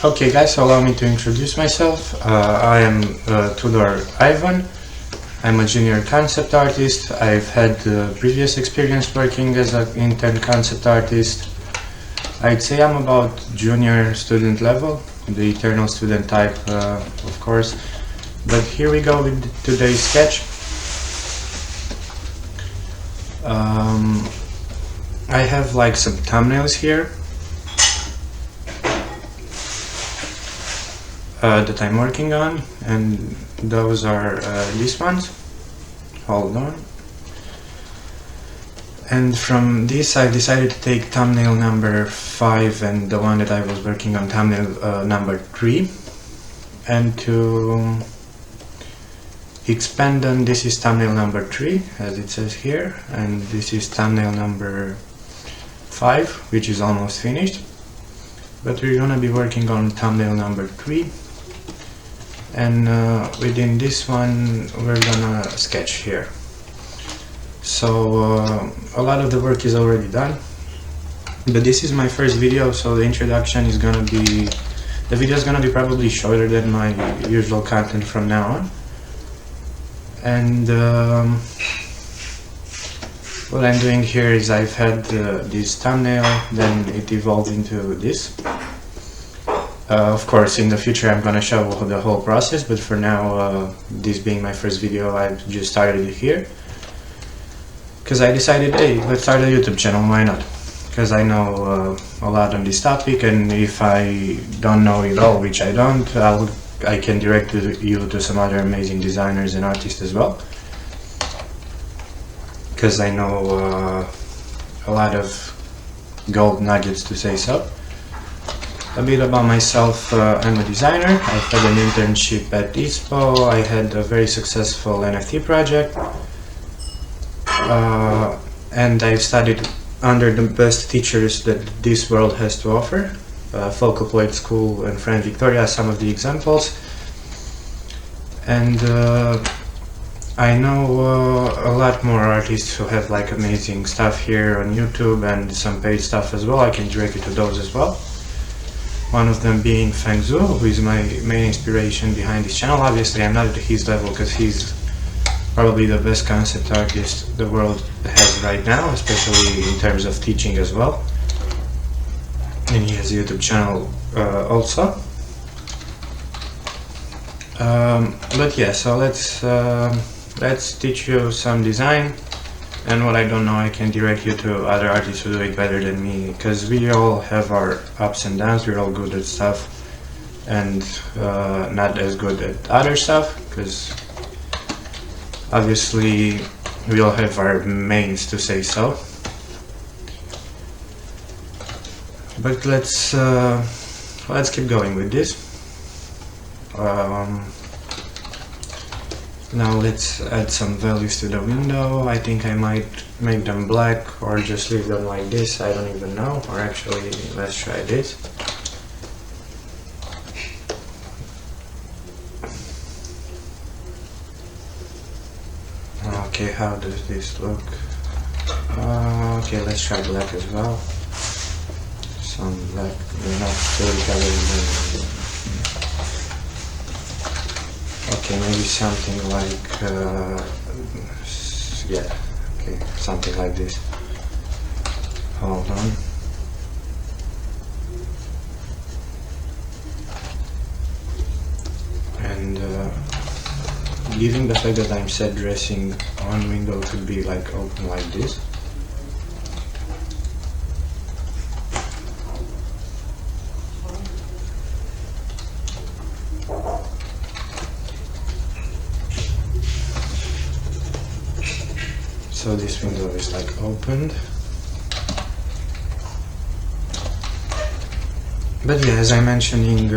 Okay guys, allow me to introduce myself. I am Tudor Ivan. I'm a junior concept artist. I've had previous experience working as an intern concept artist. I'd say I'm about junior student level, the eternal student type, of course. But here we go with today's sketch. I have like some thumbnails here that I'm working on, and those are these ones. Hold on. And from this I decided to take thumbnail number 5 and the one that I was working on, thumbnail number 3, and to expand on this is thumbnail number 3 as it says here, and this is thumbnail number 5, which is almost finished, but we're gonna be working on thumbnail number 3, and within this one we're gonna sketch here. So a lot of the work is already done, but this is my first video, so the introduction is gonna be, the video is gonna be probably shorter than my usual content from now on. And what I'm doing here is I've had this thumbnail, then it evolved into this. Of course in the future I'm gonna show the whole process, but for now, this being my first video, I've just started it here. Because I decided, hey, let's start a YouTube channel, why not? Because I know a lot on this topic, and if I don't know it all, which I don't, I can direct you to some other amazing designers and artists as well. Because I know a lot of gold nuggets, to say so. A bit about myself, I'm a designer. I've had an internship at ISPO, I had a very successful NFT project. And I've studied under the best teachers that this world has to offer. Focal Point School and Friend Victoria, some of the examples. And I know a lot more artists who have like amazing stuff here on YouTube and some paid stuff as well. I can direct you to those as well. One of them being Feng Zhu, who is my main inspiration behind this channel. Obviously I'm not at his level because he's probably the best concept artist the world has right now, especially in terms of teaching as well. And he has a YouTube channel also. But yeah, so let's teach you some design, and what I don't know I can direct you to other artists who do it better than me, because we all have our ups and downs. We're all good at stuff and not as good at other stuff, because obviously we all have our mains, to say so. But let's keep going with this. Now let's add some values to the window. I think I might make them black or just leave them like this, I don't even know. Or actually, let's try this. Okay, how does this look? Okay, let's try black as well. Some black, not fully covered. Okay, maybe something like, yeah, okay, something like this. Hold on. And given the fact that I'm set dressing on window could be like open like this. So this window is like opened. But yeah, as I mentioned,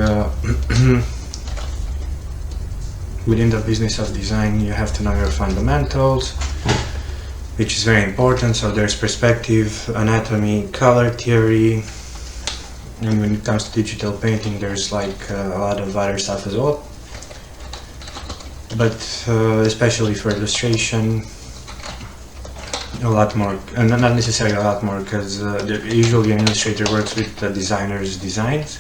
within the business of design you have to know your fundamentals, which is very important. So there's perspective, anatomy, color theory, and when it comes to digital painting there's like a lot of other stuff as well. But especially for illustration, a lot more, not necessarily a lot more, because usually an illustrator works with the designer's designs,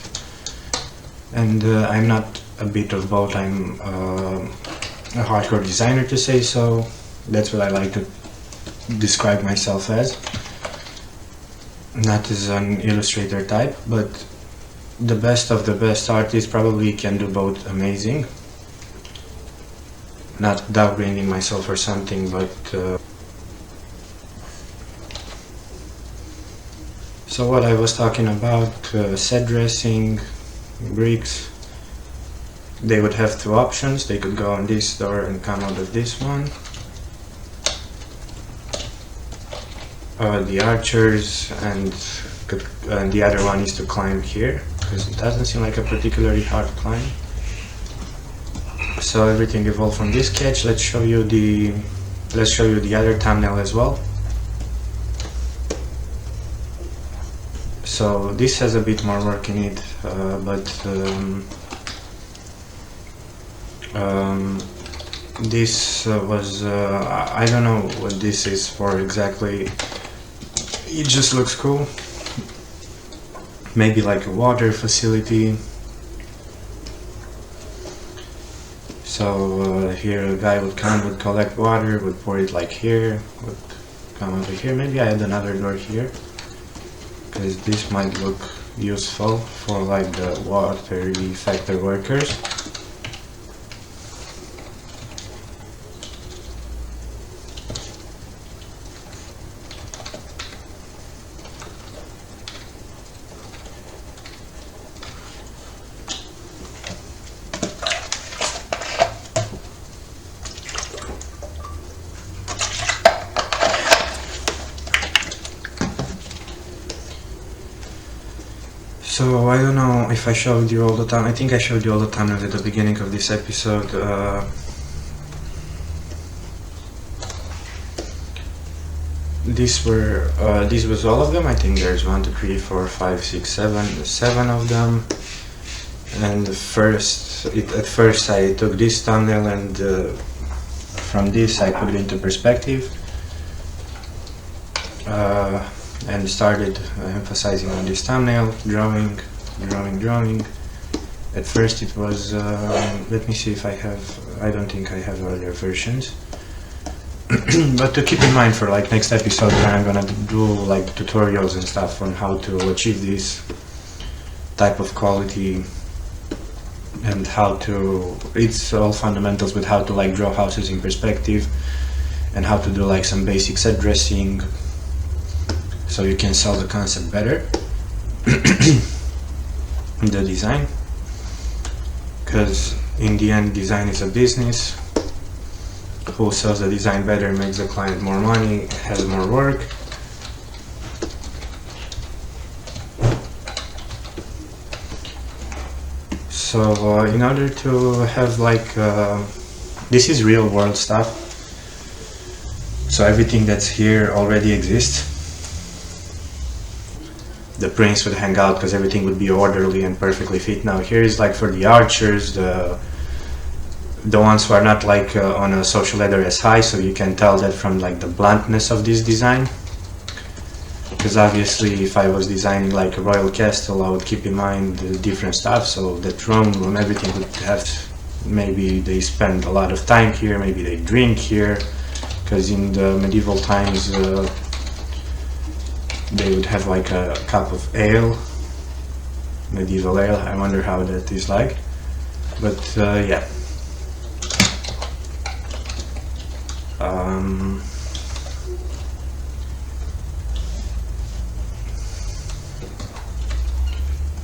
and I'm not a bit of both. I'm a hardcore designer, to say so. That's what I like to describe myself as. Not as an illustrator type, but the best of the best artists probably can do both amazing. Not downgrading myself or something, but so what I was talking about, set dressing, bricks, they would have two options. They could go on this door and come out of this one. The archers, and the other one is to climb here, because it doesn't seem like a particularly hard climb. So everything evolved from this sketch. Let's show you the other thumbnail as well. So this has a bit more work in it, but this was I don't know what this is for exactly. It just looks cool. Maybe like a water facility. So here a guy would come, would collect water, would pour it like here, would come over here. Maybe I had another door here, because this might look useful for like the water factor workers. So I don't know if I showed you all the time. I think I showed you all the time at the beginning of this episode. This was all of them. I think there's 1, 2, 3, 4, 5, 6, 7 of them. And at first I took this thumbnail, and from this I put it into perspective. And started emphasizing on this thumbnail, drawing. At first it was, let me see if I have, I don't think I have earlier versions. But to keep in mind for like next episode, where I'm gonna do like tutorials and stuff on how to achieve this type of quality, and how to, it's all fundamentals with how to like draw houses in perspective, and how to do like some basic set dressing, so you can sell the concept better, the design, because in the end design is a business. Who sells the design better makes the client more money, has more work. So in order to have like, this is real world stuff, so everything that's here already exists. The prince would hang out because everything would be orderly and perfectly fit. Now here is like for the archers, the ones who are not like on a social ladder as high, so you can tell that from like the bluntness of this design. Because obviously if I was designing like a royal castle, I would keep in mind the different stuff, so the throne room, everything would have, maybe they spend a lot of time here, maybe they drink here, because in the medieval times they would have like a cup of ale, medieval ale. I wonder how that is like, but yeah.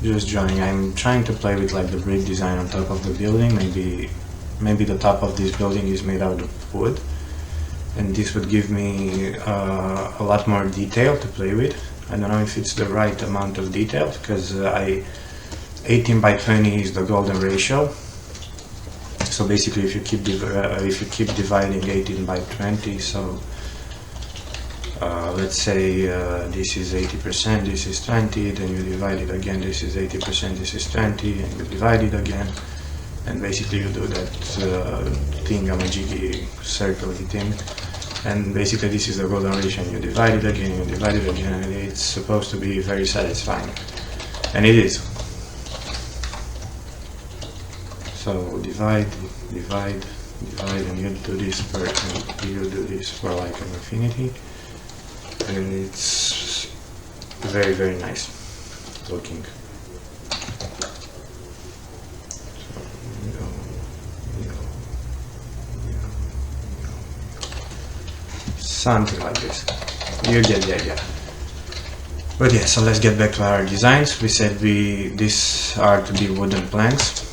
Just drawing. I'm trying to play with like the brick design on top of the building. Maybe the top of this building is made out of wood, and this would give me a lot more detail to play with. I don't know if it's the right amount of detail, because 18 by 20 is the golden ratio. So basically if you keep dividing 18 by 20, so let's say this is 80%, this is 20, then you divide it again, this is 80%, this is 20, and you divide it again, and basically you do that thingamajiggy circle thing, and basically this is the golden ratio, and you divide it again, you divide it again, and it's supposed to be very satisfying, and it is. So divide, divide, divide, and you do this for, and you do this for like an infinity, and it's very, very nice looking. Something like this. You get the idea. But yeah, so let's get back to our designs. We said these are to be wooden planks.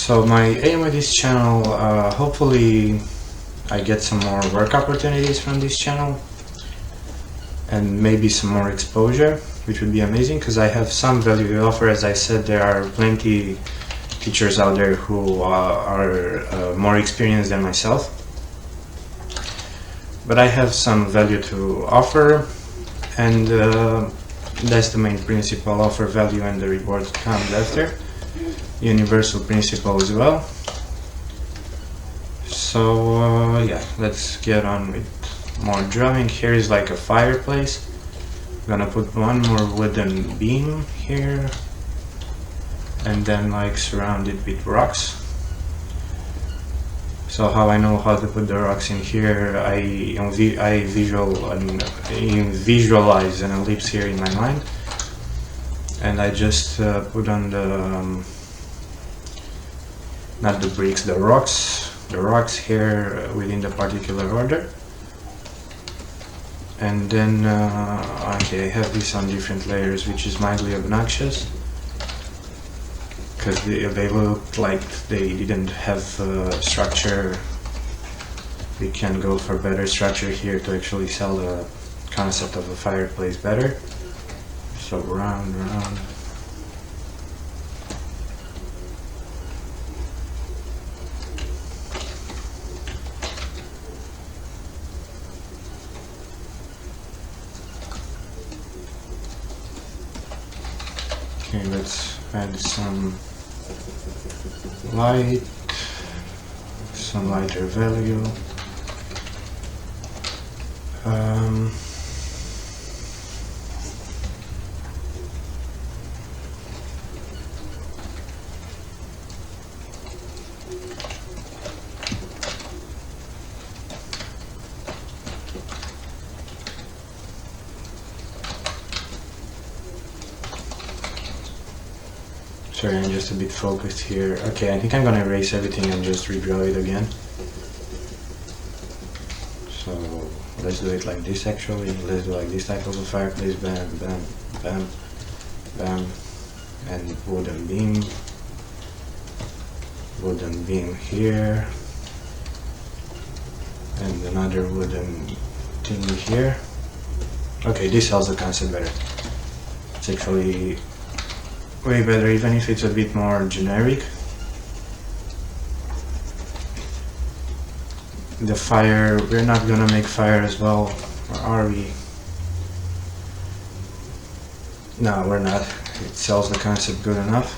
So my aim with this channel, hopefully I get some more work opportunities from this channel and maybe some more exposure, which would be amazing because I have some value to offer. As I said, there are plenty teachers out there who are more experienced than myself, but I have some value to offer, and that's the main principle: offer value and the reward comes after. Universal principle as well. So yeah, let's get on with more drawing. Here is like a fireplace. I'm gonna put one more wooden beam here, and then like surround it with rocks. So how I know how to put the rocks in here, I visualize an ellipse here in my mind, and I just put on the not the bricks, the rocks here within the particular order. And then okay, I have this on different layers, which is mildly obnoxious because they look like they didn't have structure. We can go for better structure here to actually sell the concept of a fireplace better. So round. Okay, let's add some light, some lighter value. Sorry, I'm just a bit focused here. Okay, I think I'm gonna erase everything and just redraw it again. So let's do it like this actually. Let's do like this type of a fireplace. Bam, bam, bam, bam. And wooden beam. Wooden beam here. And another wooden thingy here. Okay, this sells the concept better. It's actually way better, even if it's a bit more generic. The fire, we're not gonna make fire as well, or are we? No, we're not. It sells the concept good enough.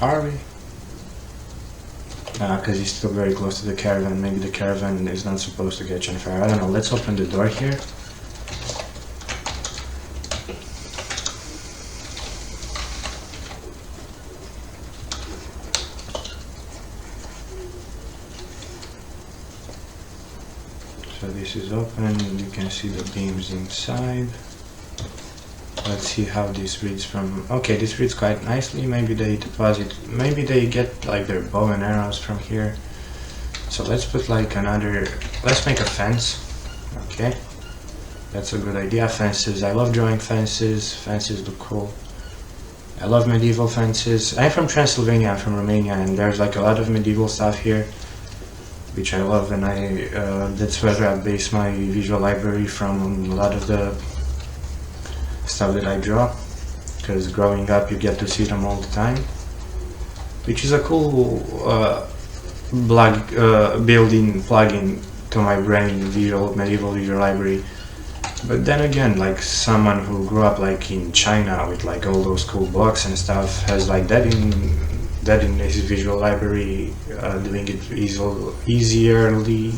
Are we? Because he's still very close to the caravan. Maybe the caravan is not supposed to catch on fire. I don't know. Let's open the door here. So this is open. You can see the beams inside. Let's see how this reads from... Okay, this reads quite nicely. Maybe they deposit... Maybe they get like their bow and arrows from here. So let's put like another... Let's make a fence. Okay. That's a good idea. Fences. I love drawing fences. Fences look cool. I love medieval fences. I'm from Transylvania. I'm from Romania. And there's like a lot of medieval stuff here, which I love. And that's where I base my visual library from. A lot of the stuff that I draw, because growing up you get to see them all the time, which is a cool built-in plugin to my brain, medieval visual library. But then again, like someone who grew up like in China with like all those cool books and stuff has like that in his visual library, doing it easily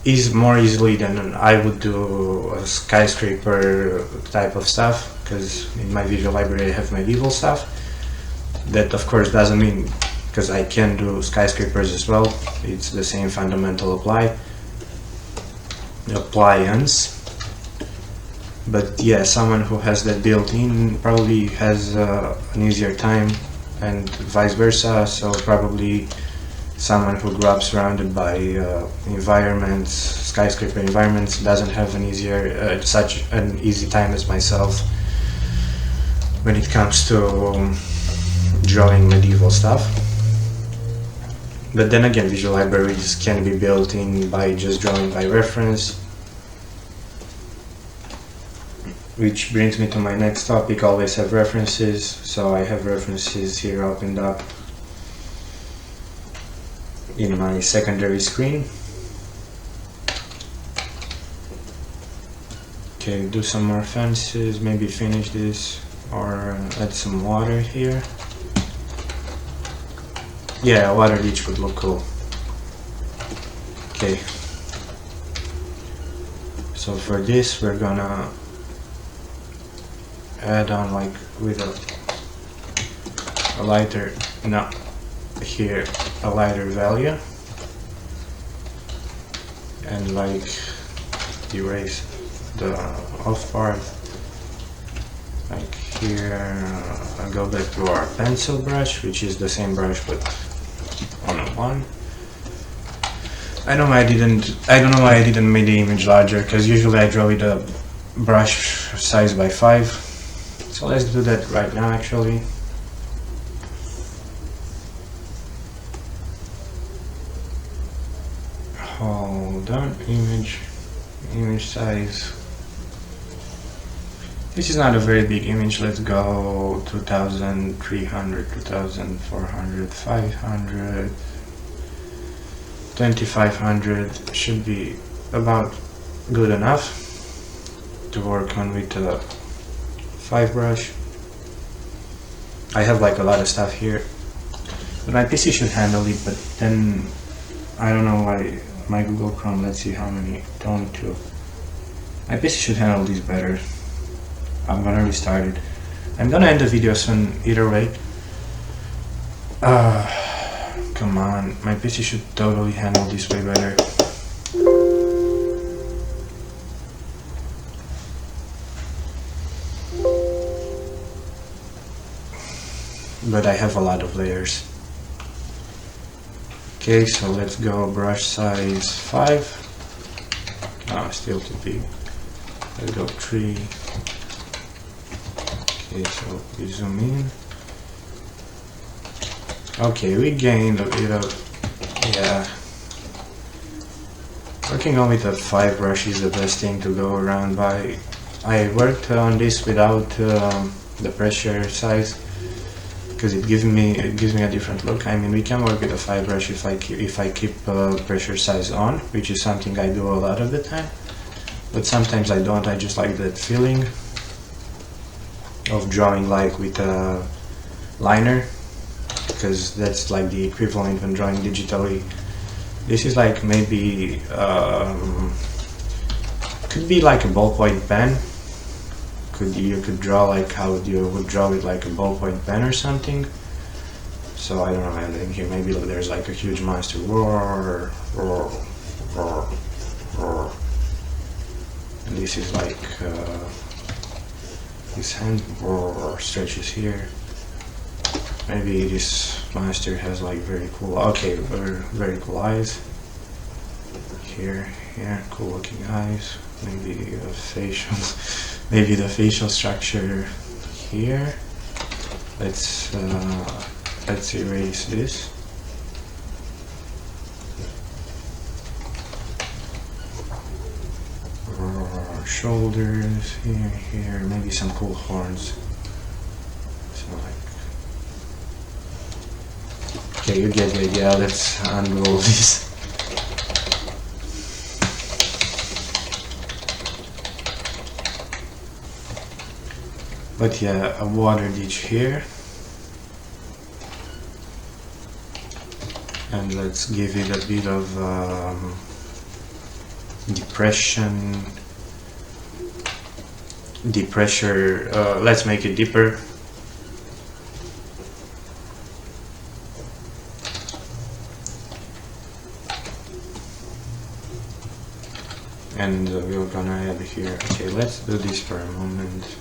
is more easily than I would do a skyscraper type of stuff, because in my visual library I have medieval stuff. That of course doesn't mean, because I can do skyscrapers as well, it's the same fundamental appliance. But yeah, someone who has that built in probably has an easier time, and vice versa. So probably someone who grew up surrounded by environments, skyscraper environments, doesn't have an such an easy time as myself when it comes to drawing medieval stuff. But then again, visual libraries can be built in by just drawing by reference. Which brings me to my next topic, always have references. So I have references here opened up in my secondary screen. Okay, do some more fences, maybe finish this, or add some water here. Yeah, a water leech would look cool. Okay. So for this we're gonna add on like with a lighter, no, here a lighter value, and like erase the off part, like here. I'll go back to our pencil brush, which is the same brush but on a 1. I don't know why I didn't make the image larger, because usually I draw with a brush size by 5. So let's do that right now actually. Hold on, image size. This is not a very big image. Let's go 2300, 2400, 500, 2500 should be about good enough to work on with the 5 brush. I have like a lot of stuff here, but my PC should handle it, but then I don't know why my Google Chrome, let's see how many, 22. My PC should handle these better. I'm gonna restart it. I'm gonna end the video soon either way. Come on, my PC should totally handle this way better. But I have a lot of layers. Okay, so let's go brush size 5. Oh, still too big. Let's go 3. Okay, so we zoom in. Okay, we gained a bit of, yeah. Working on with a 5 brush is the best thing to go around by. I worked on this without the pressure size, because it gives me a different look. I mean, we can work with a 5 brush if I keep pressure size on, which is something I do a lot of the time. But sometimes I don't. I just like that feeling of drawing like with a liner, because that's like the equivalent when drawing digitally. This is like maybe could be like a ballpoint pen. You could draw like how you would draw with like a ballpoint pen or something. So I don't know, man. Here maybe there's like a huge monster. Roar, roar, roar, roar. And this is like his hand stretches here. Maybe this monster has like very cool, very cool eyes. Here, yeah, cool looking eyes. Maybe a facial, maybe the facial structure here. Let's erase this. Shoulders here, maybe some cool horns. So like, okay, you get the idea. Let's undo all this. But yeah, a water ditch here, and let's give it a bit of depression, depressure, let's make it deeper. And we're gonna add here, okay, let's do this for a moment.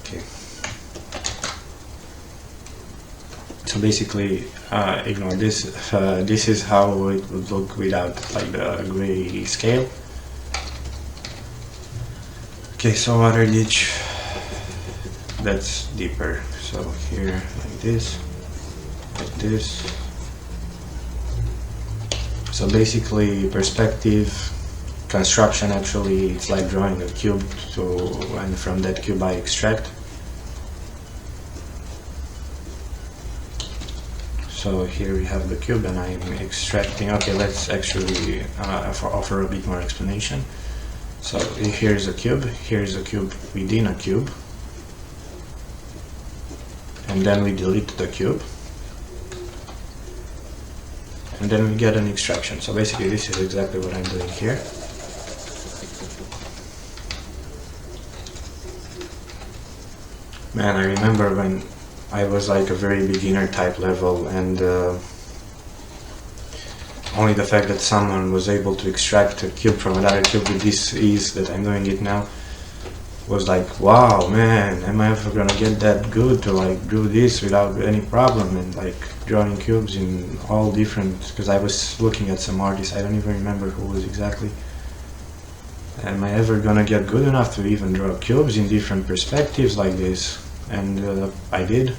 Okay. So basically, ignore this. This is how it would look without like the gray scale. Okay, so water ditch, that's deeper. So here, like this, like this. So basically, perspective, construction actually, it's like drawing a cube, and from that cube I extract. So here we have the cube and I'm extracting. Okay, let's actually offer a bit more explanation. So here's a cube within a cube, and then we delete the cube, and then we get an extraction. So basically this is exactly what I'm doing here. Man, I remember when I was like a very beginner type level, and only the fact that someone was able to extract a cube from another cube with this ease that I'm doing it now was like, wow, man, am I ever gonna get that good to like do this without any problem, and like drawing cubes in all different, because I was looking at some artists, I don't even remember who was exactly. Am I ever gonna get good enough to even draw cubes in different perspectives like this? And I did.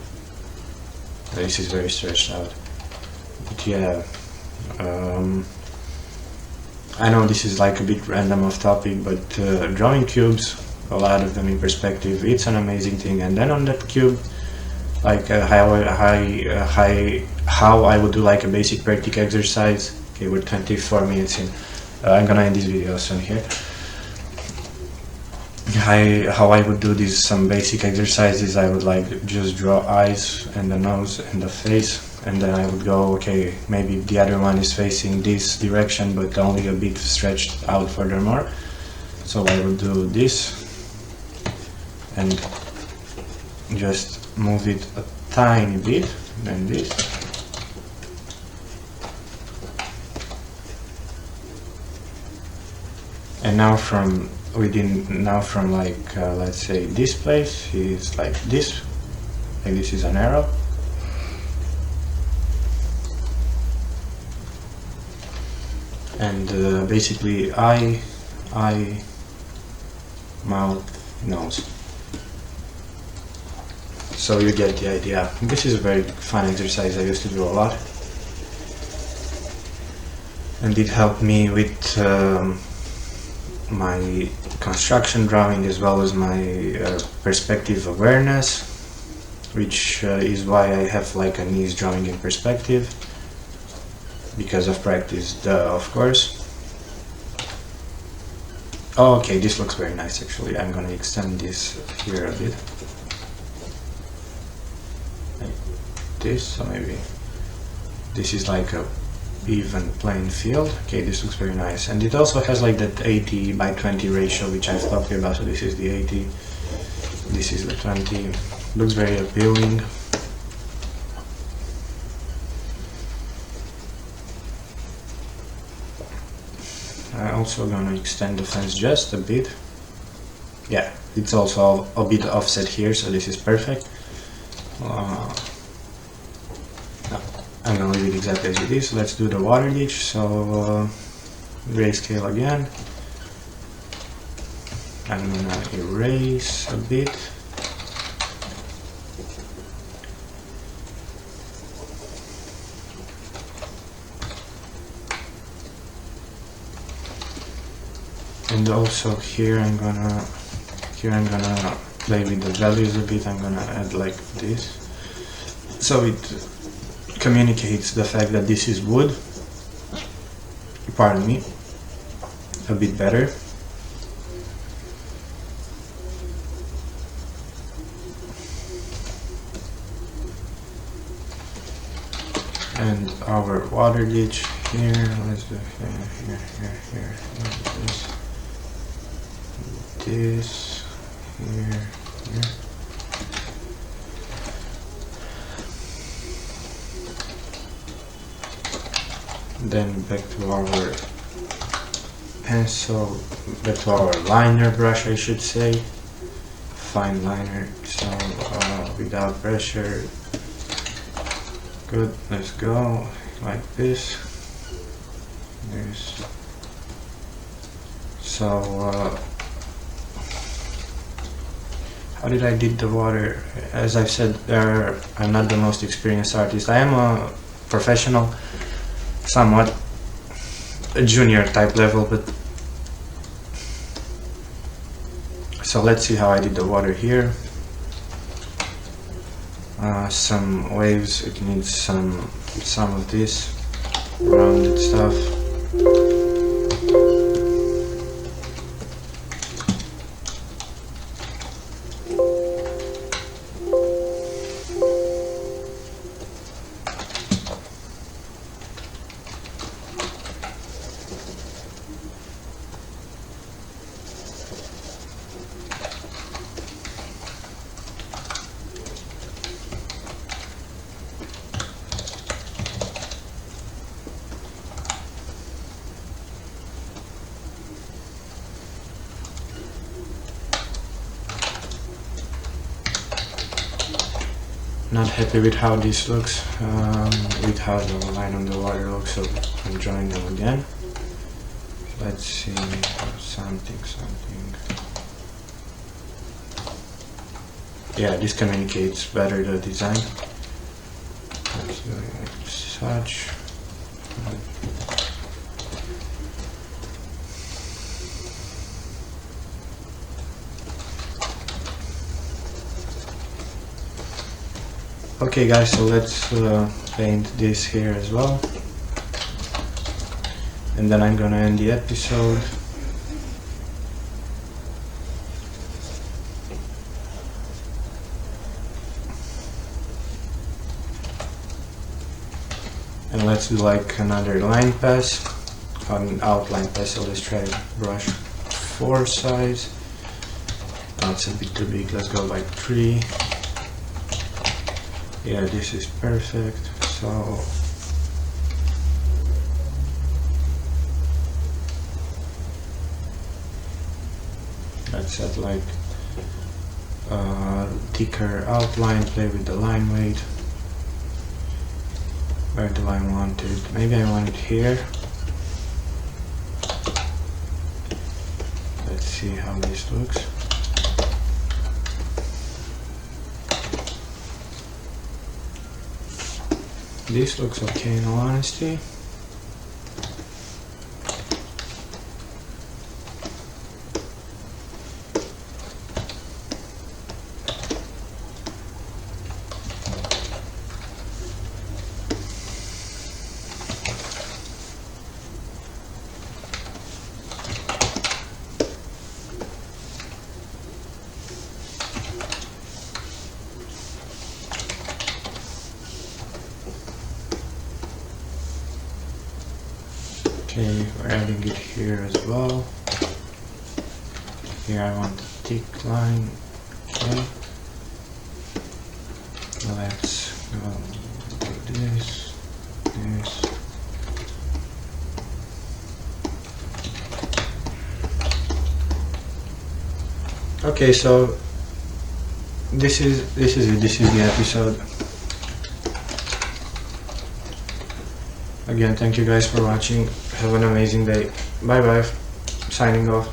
This is very stretched out, but yeah, I know this is like a bit random off topic, but drawing cubes, a lot of them in perspective, it's an amazing thing. And then on that cube, like how I would do like a basic practice exercise. Okay, we're 24 minutes in. I'm gonna end this video soon here. How I would do this, some basic exercises, I would like just draw eyes and the nose and the face, and then I would go, okay, maybe the other one is facing this direction but only a bit stretched out furthermore. So I would do this and just move it a tiny bit, then this. And now from like let's say this place is like this is an arrow, and basically eye, mouth, nose. So you get the idea. This is a very fun exercise I used to do a lot, and it helped me with my construction drawing as well as my perspective awareness, which is why I have like an ease drawing in perspective, because of practice, of course. Oh, okay, this looks very nice actually. I'm gonna extend this here a bit, like this. So maybe this is like a even plain field. Okay, this looks very nice, and it also has like that 80/20 ratio which I've talked about. So this is the 80, this is the 20. Looks very appealing. I'm also gonna extend the fence just a bit. Yeah, it's also a bit offset here, so this is perfect. I'm gonna leave it exactly as it is. Let's do the water ditch. So grayscale again. I'm gonna erase a bit. And also here I'm gonna play with the values a bit. I'm gonna add like this, so it communicates the fact that this is wood, pardon me, a bit better. And our water ditch here, let's do here, this, here. Then back to our pencil, back to our liner brush, I should say. Fine liner, so without pressure. Good, let's go like this. So how did I did the water? As I've said, I'm not the most experienced artist. I am a professional, somewhat a junior type level, but so let's see how I did the water here. Some waves, it needs some of this rounded stuff. Not happy with how this looks, with how the line on the water looks, so I'm drawing them again. Let's see, something. Yeah, this communicates better the design. Let's do it like such. Okay guys, so let's paint this here as well, and then I'm gonna end the episode. And let's do like another line pass, an outline pass. So let's try brush 4 size. That's a bit too big, let's go like 3. Yeah, this is perfect. So let's set like thicker outline, play with the line weight. Where do I want it? Maybe I want it here. Let's see how this looks. This looks okay in all honesty. Okay, we're adding it here as well. Here I want a thick line. Okay. Let's go do this. Okay, so this is the episode. Again, thank you guys for watching. Have an amazing day. Bye bye. Signing off.